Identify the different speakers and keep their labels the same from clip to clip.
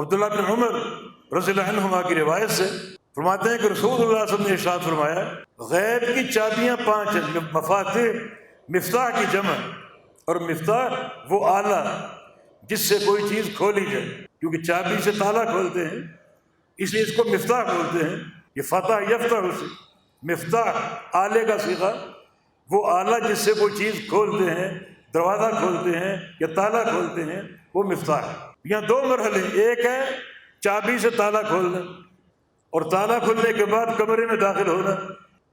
Speaker 1: عبداللہ بن عمر رضی اللہ عنہما کی روایت سے فرماتے ہیں کہ رسول اللہ صلی اللہ علیہ وسلم نے ارشاد فرمایا غیب کی چابیاں 5 ہیں، مفاتیح مفتاح کی جمع، اور مفتاح وہ آلہ جس سے کوئی چیز کھولی جائے، کیونکہ چابی سے تالا کھولتے ہیں اس لیے اس کو مفتاح بولتے ہیں۔ یہ فتح یفتح سے مفتاح آلے کا صیغہ، وہ آلہ جس سے کوئی چیز کھولتے ہیں، دروازہ کھولتے ہیں یا تالا کھولتے ہیں، وہ مفتاح ہے۔ یہاں 2 مرحلے، ایک ہے چابی سے تالا کھولنا، اور تالا کھلنے کے بعد کمرے میں داخل ہونا،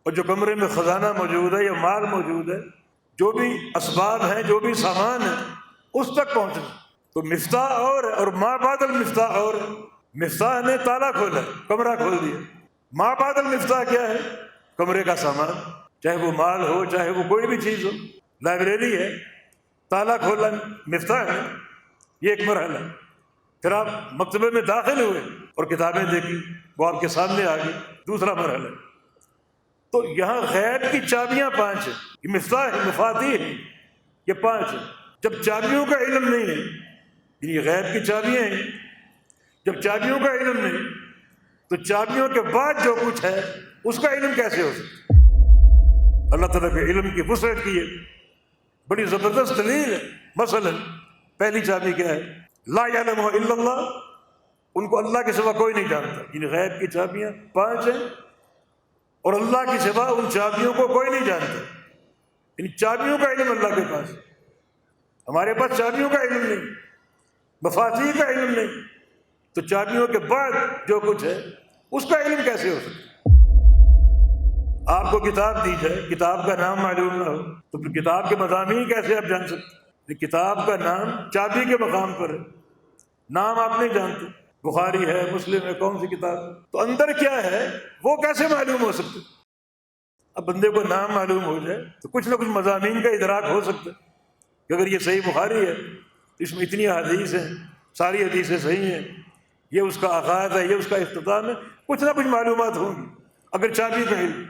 Speaker 1: اور جو کمرے میں خزانہ موجود ہے یا مال موجود ہے، جو بھی اسباب ہیں، جو بھی سامان ہے، اس تک پہنچنا۔ تو مفتاح اور ما بعد المفتاح اور مفتاح نے تالا کھولا، کمرہ کھول دیا۔ ما بعد المفتاح کیا ہے؟ کمرے کا سامان، چاہے وہ مال ہو چاہے وہ کوئی بھی چیز ہو، لائبریری ہے، تالا کھولا مفتاح ہے، یہ ایک مرحلہ۔ پھر آپ مکتبے میں داخل ہوئے اور کتابیں دیکھی، وہ آپ کے سامنے آ گئی، دوسرا مرحلہ۔ تو یہاں غیب کی چابیاں 5 ہیں، یہ مفتاح ہے، مفاتیح ہیں، یہ 5 ہیں۔ جب چابیوں کا علم نہیں ہے، یہ غیب کی چابیاں ہیں، جب چابیوں کا علم نہیں تو چابیوں کے بعد جو کچھ ہے اس کا علم کیسے ہو سکتا؟ اللہ تعالیٰ کے علم کی وسعت کی یہ بڑی زبردست دلیل ہے۔ مثلا پہلی چابی کیا ہے؟ لا یعلمہ الا اللہ، ان کو اللہ کے سوا کوئی نہیں جانتا۔ ان غیب کی چابیاں 5 ہیں، اور اللہ کے سوا ان چابیوں کو کوئی نہیں جانتا۔ ان چابیوں کا علم اللہ کے پاس، ہمارے پاس چابیوں کا علم نہیں، مفاتیح کا علم نہیں، تو چابیوں کے بعد جو کچھ ہے اس کا علم کیسے ہو سکتا؟ آپ کو کتاب دی جائے، کتاب کا نام معلوم نہ ہو تو پھر کتاب کے مضامین کیسے آپ جان سکتے؟ کتاب کا نام چابی کے مقام پر ہے، نام آپ نہیں جانتے، بخاری ہے، مسلم ہے، کون سی کتاب ہے، تو اندر کیا ہے وہ کیسے معلوم ہو سکتا؟ اب بندے کو نام معلوم ہو جائے تو کچھ نہ کچھ مضامین کا ادراک ہو سکتا ہے کہ اگر یہ صحیح بخاری ہے تو اس میں اتنی حدیث ہیں، ساری حدیثیں صحیح ہیں، یہ اس کا آغاز ہے، یہ اس کا اختتام ہے، کچھ نہ کچھ معلومات ہوں گی اگر چابی کا علم۔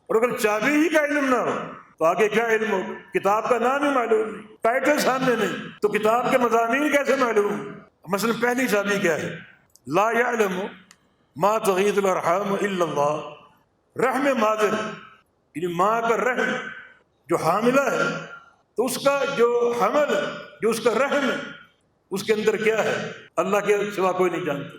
Speaker 1: اور اگر چابی ہی کا علم نہ ہو تو آگے کیا علم ہو؟ کتاب کا نام ہی معلوم نہیں، ٹائٹل سامنے نہیں، تو کتاب کے مضامین کیسے معلوم؟ مثلا پہلی چابی کیا ہے؟ لا یعلم ما تغیض الارحام الا اللہ، رحم مادر، یعنی ماں کا رحم جو حاملہ ہے تو اس کا جو حمل ہے، جو اس کا رحم ہے، اس کے اندر کیا ہے اللہ کے سوا کوئی نہیں جانتا۔